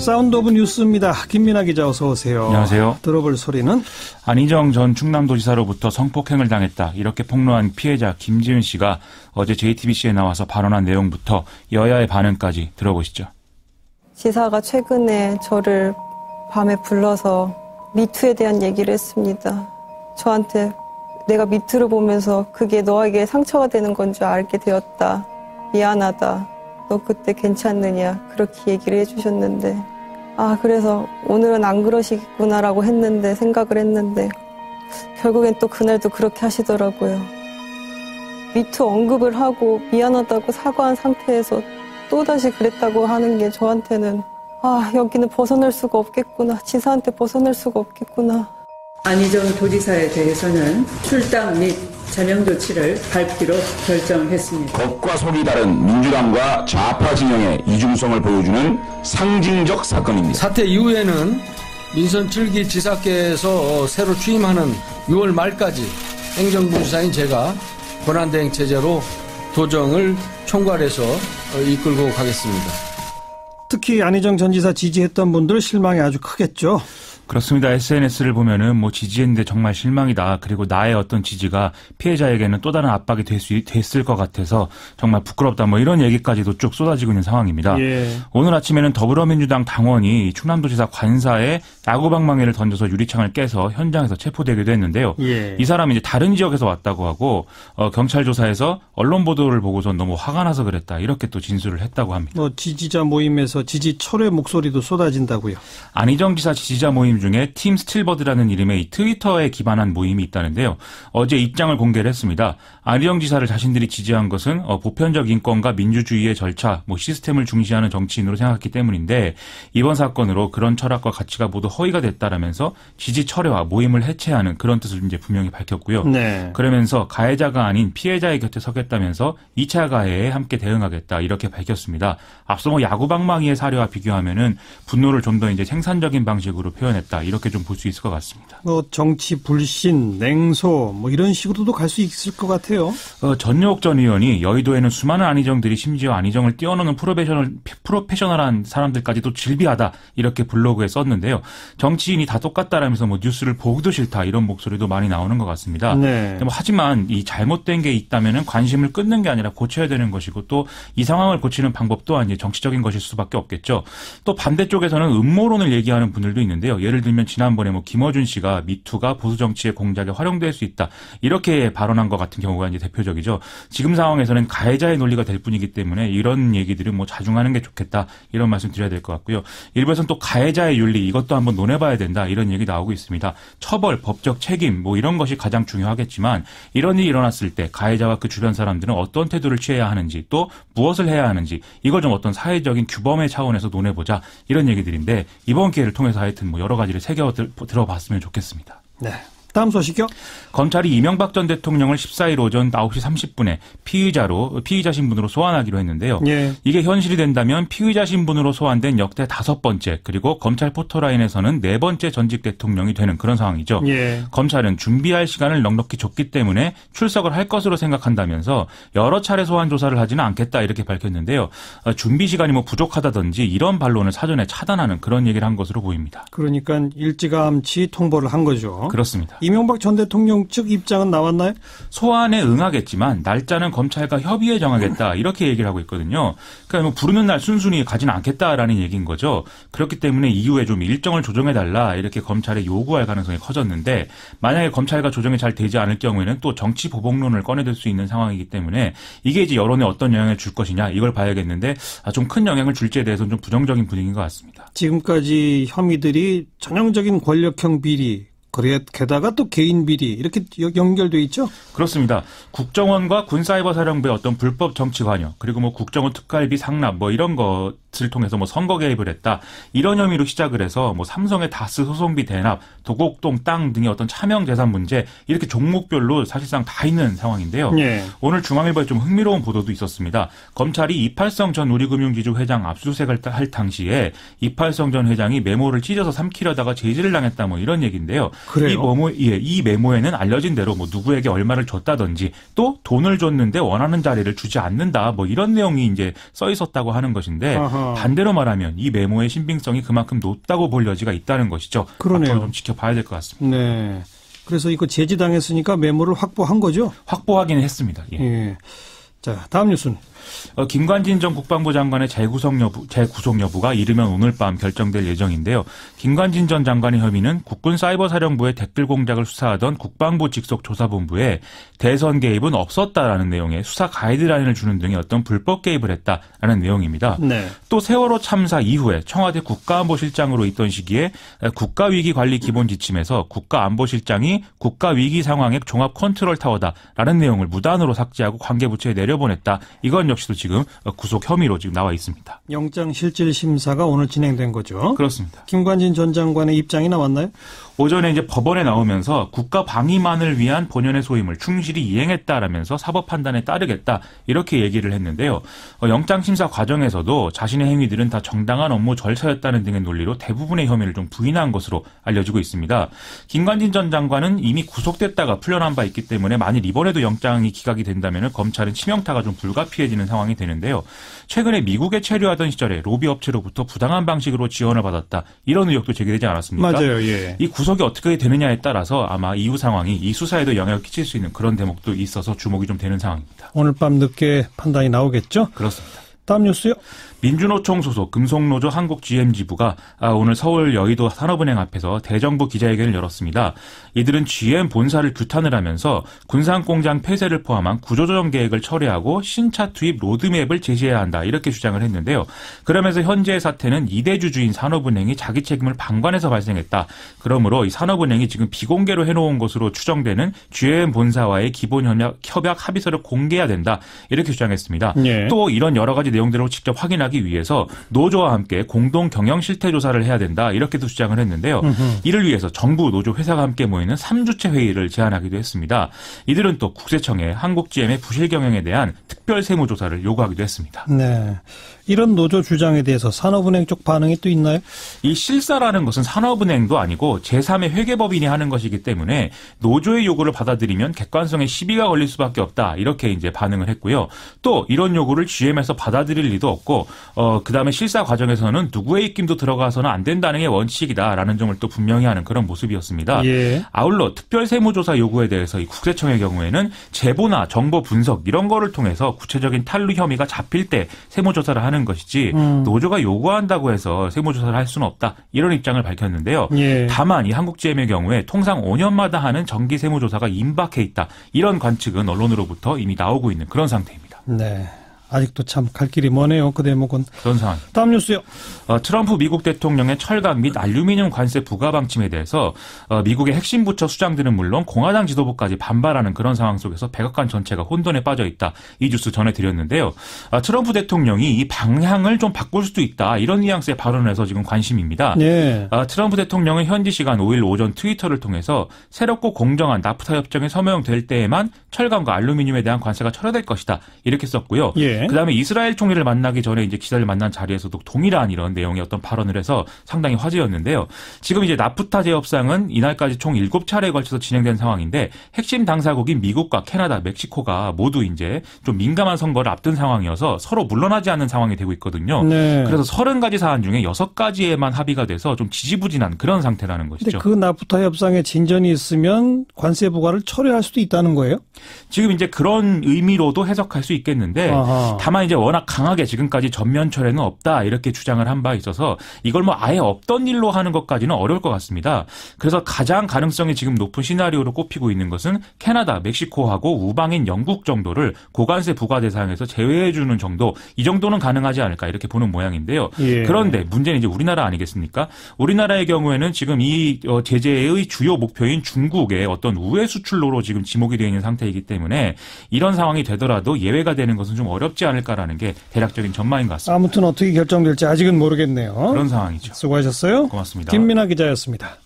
사운드 오브 뉴스입니다. 김민아 기자 어서 오세요. 안녕하세요. 들어볼 소리는? 안희정 전 충남도지사로부터 성폭행을 당했다. 이렇게 폭로한 피해자 김지은 씨가 어제 JTBC에 나와서 발언한 내용부터 여야의 반응까지 들어보시죠. 지사가 최근에 저를 밤에 불러서 미투에 대한 얘기를 했습니다. 저한테 내가 미투를 보면서 그게 너에게 상처가 되는 건 줄 알게 되었다. 미안하다. 너 그때 괜찮느냐. 그렇게 얘기를 해주셨는데 그래서 오늘은 안 그러시겠구나라고 생각을 했는데 결국엔 또 그날도 그렇게 하시더라고요. 미투 언급을 하고 미안하다고 사과한 상태에서 또다시 그랬다고 하는 게 저한테는 여기는 벗어날 수가 없겠구나. 지사한테 벗어날 수가 없겠구나. 안희정 도지사에 대해서는 출당 및 자명 조치를 밟기로 결정했습니다. 겉과 속이 다른 민주당과 좌파 진영의 이중성을 보여주는 상징적 사건입니다. 사태 이후에는 민선 7기 지사께서 새로 취임하는 6월 말까지 행정부지사인 제가 권한대행 체제로 도정을 총괄해서 이끌고 가겠습니다. 특히 안희정 전 지사 지지했던 분들 실망이 아주 크겠죠. 그렇습니다. SNS를 보면은 지지했는데 정말 실망이다. 그리고 나의 어떤 지지가 피해자에게는 또 다른 압박이 됐을 것 같아서 정말 부끄럽다. 이런 얘기까지도 쭉 쏟아지고 있는 상황입니다. 예. 오늘 아침에는 더불어민주당 당원이 충남도지사 관사에 야구방망이를 던져서 유리창을 깨서 현장에서 체포되기도 했는데요. 예. 이 사람이 이제 다른 지역에서 왔다고 하고 경찰 조사에서 언론 보도를 보고선 너무 화가 나서 그랬다. 이렇게 또 진술을 했다고 합니다. 지지자 모임에서 지지 철회 목소리도 쏟아진다고요. 안희정 지사 지지자 모임 중에 팀 스틸버드라는 이름의 이 트위터에 기반한 모임이 있다는데요. 어제 입장을 공개를 했습니다. 안희정 지사를 자신들이 지지한 것은 보편적 인권과 민주주의의 절차, 시스템을 중시하는 정치인으로 생각했기 때문인데 이번 사건으로 그런 철학과 가치가 모두 허위가 됐다라면서 지지 철회와 모임을 해체하는 그런 뜻을 이제 분명히 밝혔고요. 네. 그러면서 가해자가 아닌 피해자의 곁에 서겠다면서 2차 가해에 함께 대응하겠다 이렇게 밝혔습니다. 앞서 야구방망이의 사례와 비교하면은 분노를 좀 더 이제 생산적인 방식으로 표현했다. 이렇게 좀 볼 수 있을 것 같습니다. 정치 불신, 냉소 이런 식으로도 갈 수 있을 것 같아요. 전효옥 전 의원이 여의도에는 수많은 안희정들이 심지어 안희정을 뛰어넘는 프로페셔널한 사람들까지도 질비하다 이렇게 블로그에 썼는데요. 정치인이 다 똑같다라면서 뉴스를 보기도 싫다 이런 목소리도 많이 나오는 것 같습니다. 네. 하지만 이 잘못된 게 있다면은 관심을 끊는 게 아니라 고쳐야 되는 것이고 또 이 상황을 고치는 방법 또한 이제 정치적인 것일 수밖에 없겠죠. 또 반대쪽에서는 음모론을 얘기하는 분들도 있는데요. 예를 들면 지난번에 김어준 씨가 미투가 보수 정치의 공작에 활용될 수 있다 이렇게 발언한 것 같은 경우가 이제 대표적이죠. 지금 상황에서는 가해자의 논리가 될 뿐이기 때문에 이런 얘기들은 자중하는 게 좋겠다 이런 말씀 드려야 될 것 같고요. 일부에서는 또 가해자의 윤리 이것도 한번 논해봐야 된다 이런 얘기 나오고 있습니다. 처벌, 법적 책임 이런 것이 가장 중요하겠지만 이런 일이 일어났을 때 가해자와 그 주변 사람들은 어떤 태도를 취해야 하는지 또 무엇을 해야 하는지 이걸 좀 어떤 사회적인 규범의 차원에서 논해보자 이런 얘기들인데 이번 기회를 통해서 하여튼 여러 가지를 새겨 들어봤으면 좋겠습니다. 네. 다음 소식이요. 검찰이 이명박 전 대통령을 14일 오전 9시 30분에 피의자 신분으로 소환하기로 했는데요. 예. 이게 현실이 된다면 피의자 신분으로 소환된 역대 5번째 그리고 검찰 포토라인에서는 4번째 전직 대통령이 되는 그런 상황이죠. 예. 검찰은 준비할 시간을 넉넉히 줬기 때문에 출석을 할 것으로 생각한다면서 여러 차례 소환 조사를 하지는 않겠다 이렇게 밝혔는데요. 준비 시간이 부족하다든지 이런 반론을 사전에 차단하는 그런 얘기를 한 것으로 보입니다. 그러니까 일찌감치 통보를 한 거죠. 그렇습니다. 이명박 전 대통령 측 입장은 나왔나요? 소환에 응하겠지만 날짜는 검찰과 협의해 정하겠다 이렇게 얘기를 하고 있거든요. 그러니까 부르는 날 순순히 가지는 않겠다라는 얘기인 거죠. 그렇기 때문에 이후에 좀 일정을 조정해달라 이렇게 검찰에 요구할 가능성이 커졌는데 만약에 검찰과 조정이 잘 되지 않을 경우에는 또 정치 보복론을 꺼내들 수 있는 상황이기 때문에 이게 이제 여론에 어떤 영향을 줄 것이냐 이걸 봐야겠는데 좀 큰 영향을 줄지에 대해서는 좀 부정적인 분위기인 것 같습니다. 지금까지 혐의들이 전형적인 권력형 비리 게다가 또 개인 비리 이렇게 연결돼 있죠? 그렇습니다. 국정원과 군사이버사령부의 어떤 불법 정치 관여 그리고 국정원 특활비 상납 이런 것을 통해서 선거 개입을 했다. 이런 혐의로 시작을 해서 삼성의 다스 소송비 대납, 도곡동 땅 등의 어떤 차명 재산 문제 이렇게 종목별로 사실상 다 있는 상황인데요. 네. 오늘 중앙일보에 좀 흥미로운 보도도 있었습니다. 검찰이 이팔성 전 우리금융지주 회장 압수수색을 할 당시에 이팔성 전 회장이 메모를 찢어서 삼키려다가 제지를 당했다 이런 얘기인데요. 그래요? 이 메모에는 알려진 대로 누구에게 얼마를 줬다든지 또 돈을 줬는데 원하는 자리를 주지 않는다 이런 내용이 이제 써 있었다고 하는 것인데 아하. 반대로 말하면 이 메모의 신빙성이 그만큼 높다고 볼 여지가 있다는 것이죠. 그러네요. 앞으로 좀 지켜봐야 될 것 같습니다. 네. 그래서 이거 제지당했으니까 메모를 확보한 거죠? 확보하기는 했습니다. 예. 예. 자, 다음 뉴스는. 김관진 전 국방부 장관의 재구속 여부가 이르면 오늘 밤 결정될 예정인데요. 김관진 전 장관의 혐의는 국군사이버사령부의 댓글 공작을 수사하던 국방부 직속 조사본부에 대선 개입은 없었다라는 내용의 수사 가이드라인을 주는 등의 어떤 불법 개입을 했다라는 내용입니다. 네. 또 세월호 참사 이후에 청와대 국가안보실장으로 있던 시기에 국가위기관리기본지침에서 국가안보실장이 국가위기 상황의 종합 컨트롤 타워다라는 내용을 무단으로 삭제하고 관계부처에 내려보냈다. 이건 역시도 지금 구속 혐의로 지금 나와 있습니다. 영장실질심사가 오늘 진행된 거죠? 그렇습니다. 김관진 전 장관의 입장이 나왔나요? 오전에 이제 법원에 나오면서 국가 방위만을 위한 본연의 소임을 충실히 이행했다라면서 사법 판단에 따르겠다 이렇게 얘기를 했는데요. 영장 심사 과정에서도 자신의 행위들은 다 정당한 업무 절차였다는 등의 논리로 대부분의 혐의를 좀 부인한 것으로 알려지고 있습니다. 김관진 전 장관은 이미 구속됐다가 풀려난 바 있기 때문에 만일 이번에도 영장이 기각이 된다면 검찰은 치명타가 좀 불가피해지는 상황이 되는데요. 최근에 미국에 체류하던 시절에 로비 업체로부터 부당한 방식으로 지원을 받았다 이런 의혹도 제기되지 않았습니까? 맞아요. 예. 이 구속이 어떻게 되느냐에 따라서 아마 이후 상황이 이 수사에도 영향을 끼칠 수 있는 그런 대목도 있어서 주목이 좀 되는 상황입니다. 오늘 밤 늦게 판단이 나오겠죠? 그렇습니다. 다음 뉴스요. 민주노총 소속 금속노조 한국GM지부가 오늘 서울 여의도 산업은행 앞에서 대정부 기자회견을 열었습니다. 이들은 GM 본사를 규탄을 하면서 군산공장 폐쇄를 포함한 구조조정 계획을 철회하고 신차 투입 로드맵을 제시해야 한다 이렇게 주장을 했는데요. 그러면서 현재의 사태는 이대주주인 산업은행이 자기 책임을 방관해서 발생했다. 그러므로 이 산업은행이 지금 비공개로 해놓은 것으로 추정되는 GM 본사와의 기본 협약 합의서를 공개해야 된다 이렇게 주장했습니다. 예. 또 이런 여러 가지 내용들을 직접 확인하기 위해서 노조와 함께 공동 경영 실태 조사를 해야 된다 이렇게도 주장을 했는데요. 이를 위해서 정부, 노조, 회사가 함께 모이는 3주체 회의를 제안하기도 했습니다. 이들은 또 국세청에 한국GM의 부실 경영에 대한 특별 세무조사를 요구하기도 했습니다. 네. 이런 노조 주장에 대해서 산업은행 쪽 반응이 또 있나요? 이 실사라는 것은 산업은행도 아니고 제3의 회계법인이 하는 것이기 때문에 노조의 요구를 받아들이면 객관성에 시비가 걸릴 수밖에 없다 이렇게 이제 반응을 했고요. 또 이런 요구를 GM에서 받아들일 리도 없고 그다음에 실사 과정에서는 누구의 입김도 들어가서는 안 된다는 게 원칙이다라는 점을 또 분명히 하는 그런 모습이었습니다. 예. 아울러 특별 세무조사 요구에 대해서 이 국세청의 경우에는 제보나 정보 분석 이런 거를 통해서 구체적인 탈루 혐의가 잡힐 때 세무조사를 하는 것이지 노조가 요구한다고 해서 세무조사를 할 수는 없다 이런 입장을 밝혔는데요. 예. 다만 이 한국GM의 경우에 통상 5년마다 하는 정기 세무조사가 임박해 있다 이런 관측은 언론으로부터 이미 나오고 있는 그런 상태입니다. 네. 아직도 참 갈 길이 머네요. 그 대목은. 그런 상황. 다음 뉴스요. 트럼프 미국 대통령의 철강 및 알루미늄 관세 부과 방침에 대해서 미국의 핵심 부처 수장들은 물론 공화당 지도부까지 반발하는 그런 상황 속에서 백악관 전체가 혼돈에 빠져 있다. 이 뉴스 전해드렸는데요. 트럼프 대통령이 이 방향을 좀 바꿀 수도 있다. 이런 뉘앙스의 발언을 해서 지금 관심입니다. 네. 트럼프 대통령은 현지 시간 5일 오전 트위터를 통해서 새롭고 공정한 나프타 협정이 서명될 때에만 철강과 알루미늄에 대한 관세가 철회될 것이다. 이렇게 썼고요. 예. 그다음에 이스라엘 총리를 만나기 전에 이제 기자를 만난 자리에서도 동일한 이런 내용의 어떤 발언을 해서 상당히 화제였는데요. 지금 이제 나프타 재협상은 이날까지 총 7차례에 걸쳐서 진행된 상황인데 핵심 당사국인 미국과 캐나다, 멕시코가 모두 이제 좀 민감한 선거를 앞둔 상황이어서 서로 물러나지 않는 상황이 되고 있거든요. 네. 그래서 30가지 사안 중에 6가지에만 합의가 돼서 좀 지지부진한 그런 상태라는 것이죠. 근데 그 나프타 협상에 진전이 있으면 관세 부과를 철회할 수도 있다는 거예요? 지금 이제 그런 의미로도 해석할 수 있겠는데 아하. 다만 이제 워낙 강하게 지금까지 전면 철회는 없다 이렇게 주장을 한 바 있어서 이걸 뭐 아예 없던 일로 하는 것까지는 어려울 것 같습니다. 그래서 가장 가능성이 지금 높은 시나리오로 꼽히고 있는 것은 캐나다, 멕시코하고 우방인 영국 정도를 고관세 부과 대상에서 제외해 주는 정도 이 정도는 가능하지 않을까 이렇게 보는 모양인데요. 예. 그런데 문제는 이제 우리나라 아니겠습니까? 우리나라의 경우에는 지금 이 제재의 주요 목표인 중국의 어떤 우회 수출로로 지금 지목이 되어 있는 상태이기 때문에 이런 상황이 되더라도 예외가 되는 것은 좀 어렵지 않을까라는 게 대략적인 전망인 것 같습니다. 아무튼 어떻게 결정될지 아직은 모르겠네요. 그런 상황이죠. 수고하셨어요. 고맙습니다. 김민아 기자였습니다.